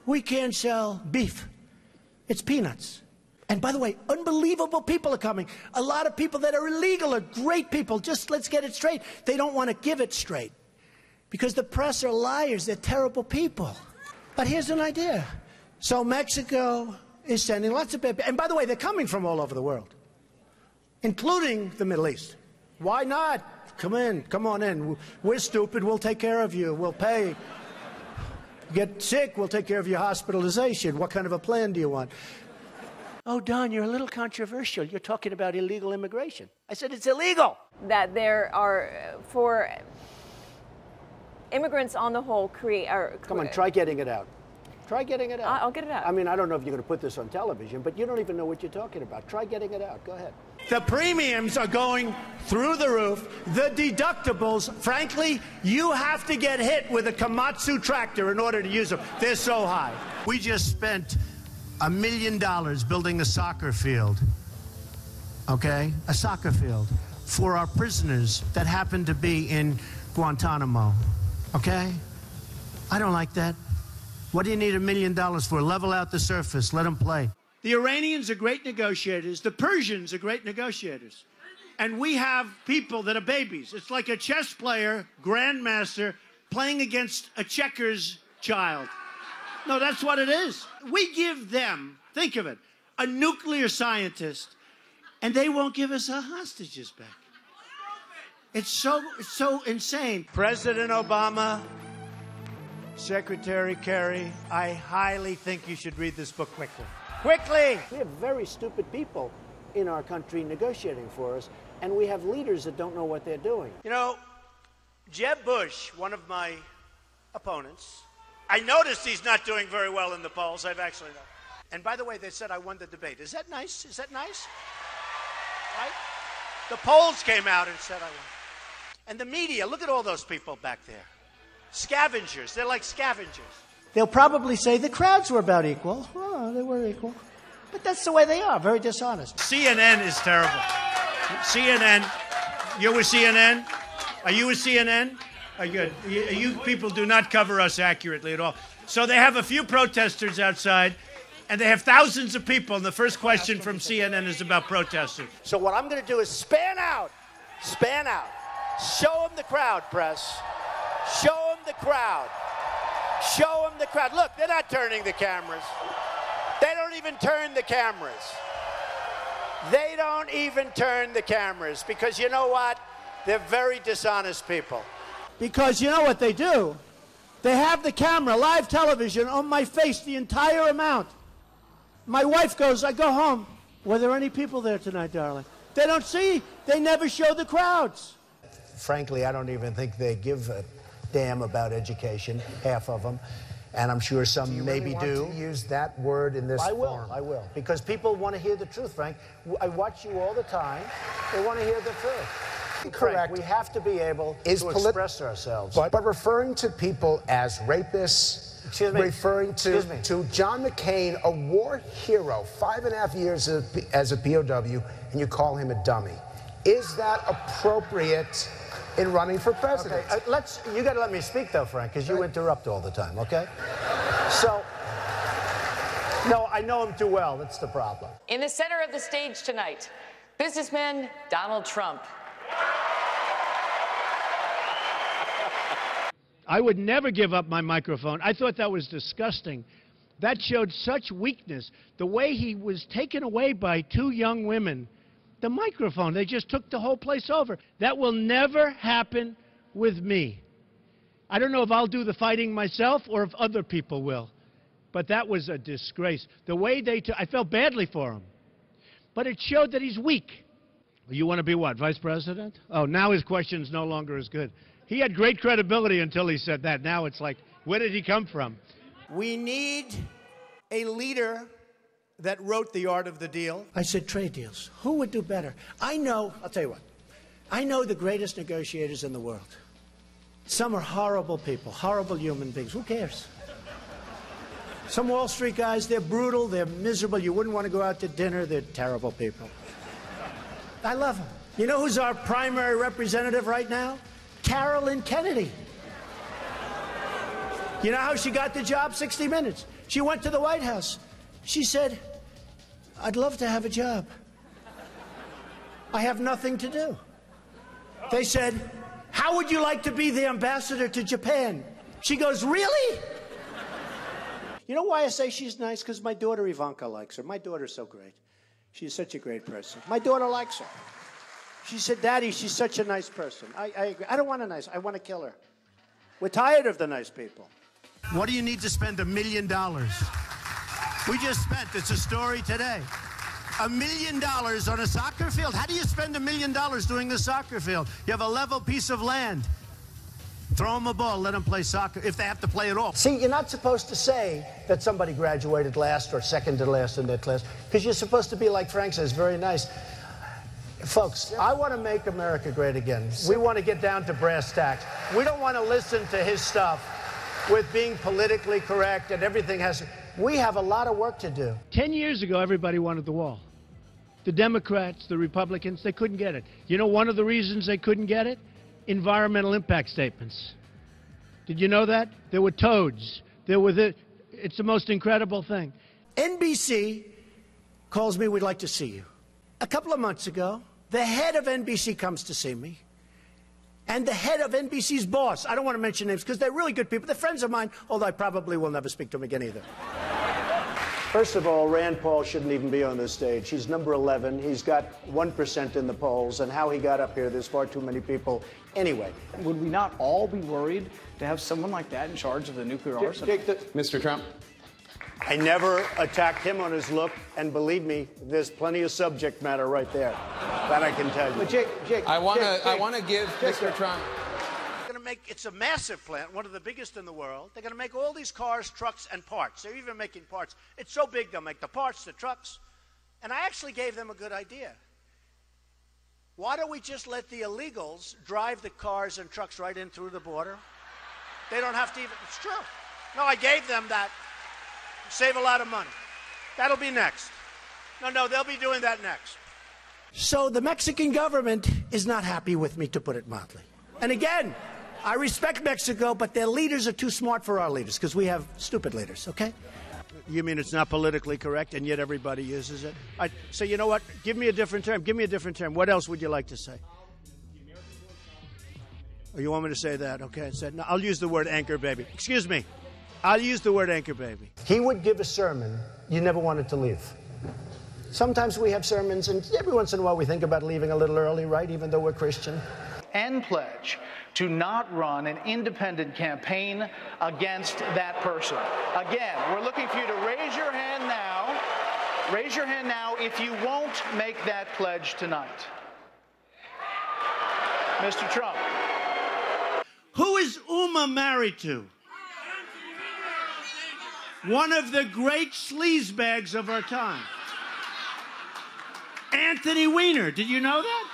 we can't sell beef. It's peanuts. And by the way, unbelievable people are coming. A lot of people that are illegal are great people. Just let's get it straight. They don't want to give it straight because the press are liars. They're terrible people. But here's an idea. So Mexico is sending lots of people. And by the way, they're coming from all over the world, including the Middle East. Why not? Come in. Come on in. We're stupid. We'll take care of you. We'll pay. Get sick, we'll take care of your hospitalization. What kind of a plan do you want? Oh, Don, you're a little controversial. You're talking about illegal immigration. I said it's illegal. That there are, for immigrants on the whole, Come on, try getting it out. Try getting it out. I'll get it out. I mean, I don't know if you're going to put this on television, but you don't even know what you're talking about. Try getting it out. Go ahead. The premiums are going through the roof. The deductibles, frankly, you have to get hit with a Komatsu tractor in order to use them. They're so high. We just spent $1 million building a soccer field, okay? A soccer field for our prisoners that happen to be in Guantanamo, okay? I don't like that. What do you need $1 million for? Level out the surface. Let them play. The Iranians are great negotiators. The Persians are great negotiators. And we have people that are babies. It's like a chess player, grandmaster, playing against a checkers child. No, that's what it is. We give them, think of it, a nuclear scientist, and they won't give us our hostages back. It's so insane. President Obama, Secretary Kerry, I highly think you should read this book quickly. Quickly! We have very stupid people in our country negotiating for us, and we have leaders that don't know what they're doing. You know, Jeb Bush, one of my opponents, I noticed he's not doing very well in the polls. I've actually noticed. And by the way, they said I won the debate. Is that nice? Is that nice? Right? The polls came out and said I won. And the media, look at all those people back there. Scavengers. They're like scavengers. They'll probably say the crowds were about equal. Oh, they were equal. But that's the way they are, very dishonest. CNN is terrible. CNN. You're with CNN? Are you with CNN? Are you, you people do not cover us accurately at all. So they have a few protesters outside, and they have thousands of people, and the first question from CNN is about protesters. So what I'm going to do is span out. Span out. Show them the crowd, press. Show them the crowd. Show them the crowd. Look, they're not turning the cameras. They don't even turn the cameras. They don't even turn the cameras because you know what? They're very dishonest people. Because you know what they do? They have the camera, live television, on my face the entire amount. My wife goes, I go home. Were there any people there tonight, darling? They don't see. They never show the crowds. Frankly, I don't even think they give a damn about education, half of them. And I'm sure some maybe do. Want to use that word in this form? I will. Because people want to hear the truth, Frank. I watch you all the time. They want to hear the truth. Correct. Frank, we have to be able to express ourselves. But referring to people as rapists, referring to John McCain, a war hero, 5.5 years as a POW, and you call him a dummy. Is that appropriate in running for president? Okay, you got to let me speak, though, Frank, because you interrupt all the time, okay? So, no, I know him too well. That's the problem. In the center of the stage tonight, businessman Donald Trump. I would never give up my microphone. I thought that was disgusting. That showed such weakness. The way he was taken away by two young women. The microphone, they just took the whole place over. That will never happen with me. I don't know if I'll do the fighting myself or if other people will. But that was a disgrace. The way they took, I felt badly for him. But it showed that he's weak. You want to be what, vice president? Oh, now his question's no longer as good. He had great credibility until he said that. Now it's like, where did he come from? We need a leader that wrote The Art of the Deal. I said trade deals. Who would do better? I know, I'll tell you what, I know the greatest negotiators in the world. Some are horrible people, horrible human beings. Who cares? Some Wall Street guys, they're brutal, they're miserable. You wouldn't want to go out to dinner. They're terrible people. I love them. You know who's our primary representative right now? Carolyn Kennedy. You know how she got the job? 60 Minutes. She went to the White House. She said, I'd love to have a job. I have nothing to do. They said, how would you like to be the ambassador to Japan? She goes, really? You know why I say she's nice? Because my daughter Ivanka likes her. My daughter's so great. She's such a great person. My daughter likes her. She said, Daddy, she's such a nice person. I agree. I don't want a nice, I want to kill her. We're tired of the nice people. What do you need to spend $1 million? We just spent, it's a story today, $1 million on a soccer field. How do you spend $1 million doing a soccer field? You have a level piece of land. Throw them a ball, let them play soccer, if they have to play at all. See, you're not supposed to say that somebody graduated last or second to last in their class, because you're supposed to be, like Frank says, very nice. Folks, I want to make America great again. We want to get down to brass tacks. We don't want to listen to his stuff with being politically correct and everything has... We have a lot of work to do. 10 years ago, everybody wanted the wall. The Democrats, the Republicans, they couldn't get it. You know one of the reasons they couldn't get it? Environmental impact statements. Did you know that? There were toads. There were it's the most incredible thing. NBC calls me, we'd like to see you. A couple of months ago, the head of NBC comes to see me, and the head of NBC's boss, I don't want to mention names because they're really good people, they're friends of mine, although I probably will never speak to them again either. First of all, Rand Paul shouldn't even be on this stage. He's number 11. He's got 1% in the polls, and how he got up here, there's far too many people. Anyway. Would we not all be worried to have someone like that in charge of the nuclear arsenal? Mr. Trump. I never attacked him on his look, and believe me, there's plenty of subject matter right there. That I can tell you. But Jake, I want to give Mr. Trump. It's a massive plant, one of the biggest in the world. They're going to make all these cars, trucks, and parts. They're even making parts. It's so big, they'll make the parts, the trucks. And I actually gave them a good idea. Why don't we just let the illegals drive the cars and trucks right in through the border? They don't have to even, it's true. No, I gave them that. Save a lot of money. That'll be next. No, they'll be doing that next. So the Mexican government is not happy with me, to put it mildly. And again, I respect Mexico, but their leaders are too smart for our leaders, because we have stupid leaders, okay? You mean it's not politically correct, and yet everybody uses it? So you know what? Give me a different term. Give me a different term. What else would you like to say? Oh, you want me to say that? Okay. No, I'll use the word anchor baby. Excuse me. I'll use the word anchor baby. He would give a sermon you never wanted to leave. Sometimes we have sermons, and every once in a while we think about leaving a little early, right, even though we're Christian. And pledge to not run an independent campaign against that person. Again, we're looking for you to raise your hand now. Raise your hand now if you won't make that pledge tonight. Mr. Trump. Who is Uma married to? One of the great sleazebags of our time. Anthony Weiner. Did you know that?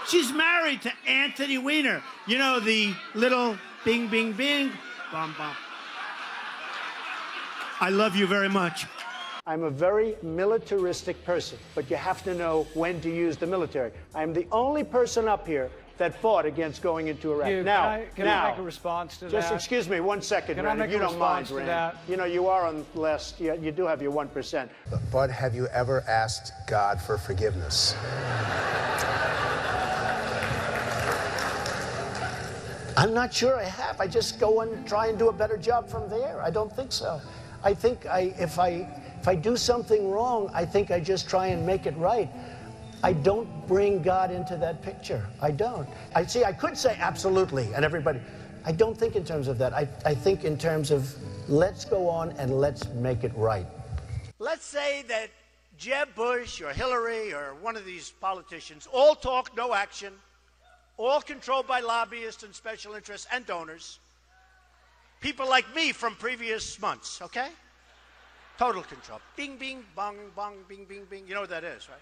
She's married to Anthony Weiner. You know, the little bing, bing, bing, bum, bum. I love you very much. I'm a very militaristic person, but you have to know when to use the military. I'm the only person up here that fought against going into Iraq. Can I make a response to that? Just excuse me 1 second, Rand, if you don't mind, Rand. You know, you are on less, you do have your 1%. But have you ever asked God for forgiveness? I'm not sure I have. I just go and try and do a better job from there. I don't think so. I think if I do something wrong, I think I just try and make it right. I don't bring God into that picture. I don't. I could say absolutely, and everybody. I don't think in terms of that. I think in terms of let's go on and let's make it right. Let's say that Jeb Bush or Hillary or one of these politicians all talk, no action, all controlled by lobbyists and special interests and donors. People like me from previous months, okay? Total control. Bing, bing, bong, bong, bing, bing, bing. You know what that is, right?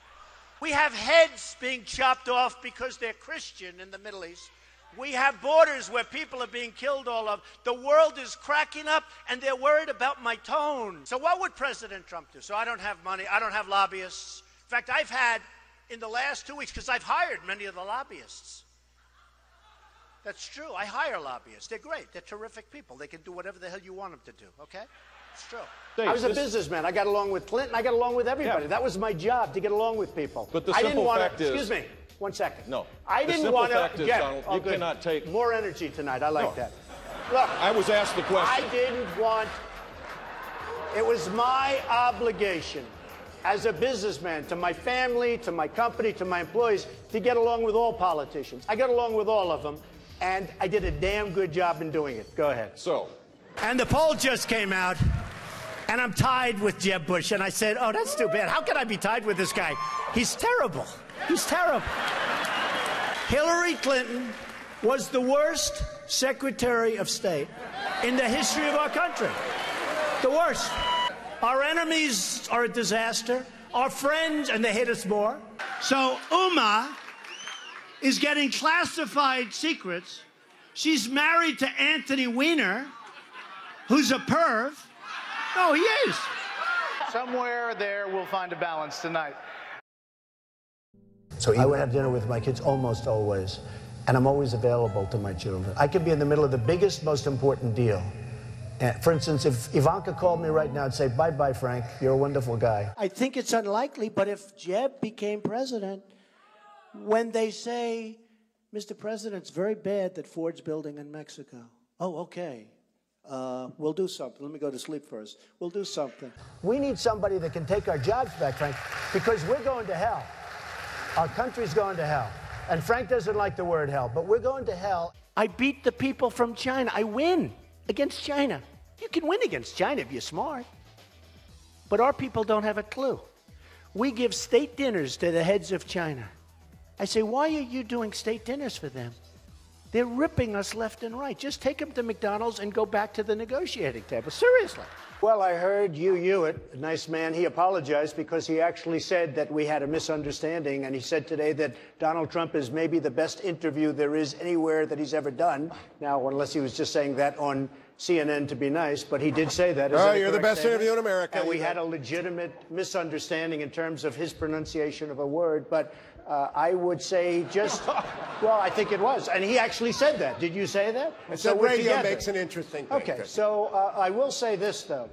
We have heads being chopped off because they're Christian in the Middle East. We have borders where people are being killed all over. The world is cracking up, and they're worried about my tone. So what would President Trump do? So I don't have money. I don't have lobbyists. In fact, I've had, in the last 2 weeks, because I've hired many of the lobbyists. That's true. I hire lobbyists. They're great. They're terrific people. They can do whatever the hell you want them to do, okay? It's true. Dave, I was a businessman. I got along with Clinton. I got along with everybody. That was my job, to get along with people. But the simple fact is... Excuse me. 1 second. No. I didn't want to... Donald, you cannot take... More energy tonight. I like that. Look. I was asked the question. I didn't want... It was my obligation as a businessman to my family, to my company, to my employees, to get along with all politicians. I got along with all of them, and I did a damn good job in doing it. Go ahead. So... And the poll just came out, and I'm tied with Jeb Bush. And I said, oh, that's too bad. How can I be tied with this guy? He's terrible. He's terrible. Hillary Clinton was the worst Secretary of State in the history of our country. The worst. Our enemies are a disaster. Our friends, and they hate us more. So Uma is getting classified secrets. She's married to Anthony Weiner, who's a perv. No, he is. Somewhere there we'll find a balance tonight. So I would have dinner with my kids almost always, and I'm always available to my children. I could be in the middle of the biggest, most important deal. For instance, if Ivanka called me right now and say, bye-bye, Frank, you're a wonderful guy. I think it's unlikely, but if Jeb became president, when they say, Mr. President, it's very bad that Ford's building in Mexico. Oh, okay. We'll do something. Let me go to sleep first. We'll do something. We need somebody that can take our jobs back, Frank, because we're going to hell. Our country's going to hell. And Frank doesn't like the word hell, but we're going to hell. I beat the people from China. I win against China. You can win against China if you're smart. But our people don't have a clue. We give state dinners to the heads of China. I say, why are you doing state dinners for them? They're ripping us left and right. Just take them to McDonald's and go back to the negotiating table. Seriously. Well, I heard Hugh Hewitt, a nice man, he apologized because he actually said that we had a misunderstanding, and he said today that Donald Trump is maybe the best interview there is anywhere that he's ever done. Now, unless he was just saying that on CNN to be nice, but he did say that. Oh, you're the best interview in America. And we had a legitimate misunderstanding in terms of his pronunciation of a word, but I would say just, well, I think it was. And he actually said that. Did you say that? And so radio makes an interesting thing. Okay, so I will say this, though.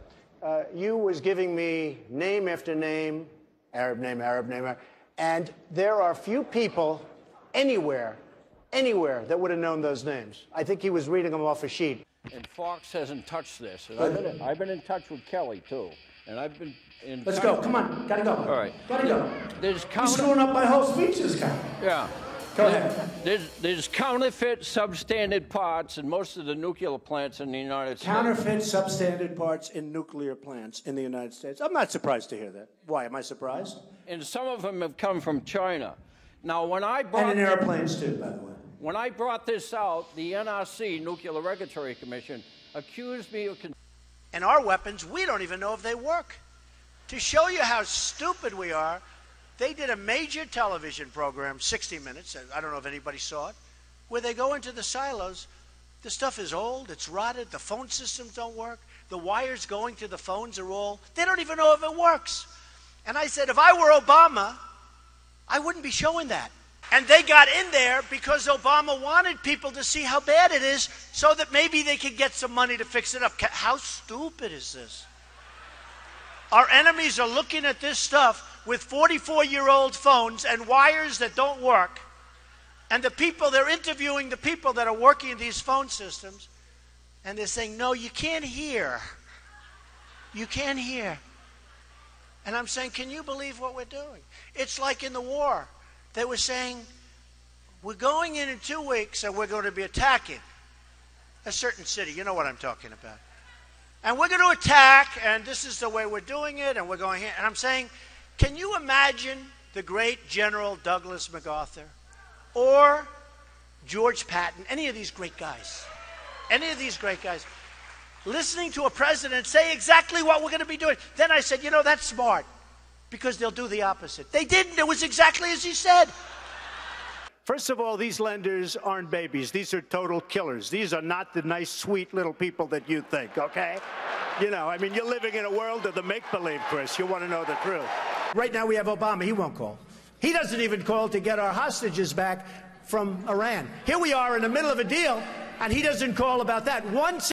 You was giving me name after name, Arab name, and there are few people anywhere that would have known those names. I think he was reading them off a sheet. And Fox hasn't touched this. And I've been in touch with Kelly, too. And I've been in Let's go. Come on. Gotta go. All right. Gotta go. You're screwing up my whole speech this guy. Yeah. Go ahead. There's counterfeit substandard parts in most of the nuclear plants in the United States. Counterfeit substandard parts in nuclear plants in the United States. I'm not surprised to hear that. Why? Am I surprised? And some of them have come from China. Now, when I brought... And in airplanes, too, by the way. When I brought this out, the NRC, Nuclear Regulatory Commission, accused me of... And our weapons, we don't even know if they work. To show you how stupid we are, they did a major television program, 60 Minutes, I don't know if anybody saw it, where they go into the silos. The stuff is old, it's rotted, the phone systems don't work, the wires going to the phones are all, they don't even know if it works. And I said, if I were Obama, I wouldn't be showing that. And they got in there because Obama wanted people to see how bad it is so that maybe they could get some money to fix it up. How stupid is this? Our enemies are looking at this stuff with 44-year-old phones and wires that don't work. And the people, they're interviewing the people that are working in these phone systems. And they're saying, no, you can't hear. You can't hear. And I'm saying, can you believe what we're doing? It's like in the war. They were saying, we're going in 2 weeks and we're going to be attacking a certain city. You know what I'm talking about. And we're going to attack, and this is the way we're doing it, and we're going here. And I'm saying, can you imagine the great General Douglas MacArthur or George Patton, any of these great guys, listening to a president say exactly what we're going to be doing? Then I said, you know, that's smart, because they'll do the opposite. They didn't. It was exactly as he said. First of all, these lenders aren't babies. These are total killers. These are not the nice, sweet little people that you think, okay? You know, I mean, you're living in a world of the make-believe, Chris. You want to know the truth. Right now we have Obama. He won't call. He doesn't even call to get our hostages back from Iran. Here we are in the middle of a deal, and he doesn't call about that.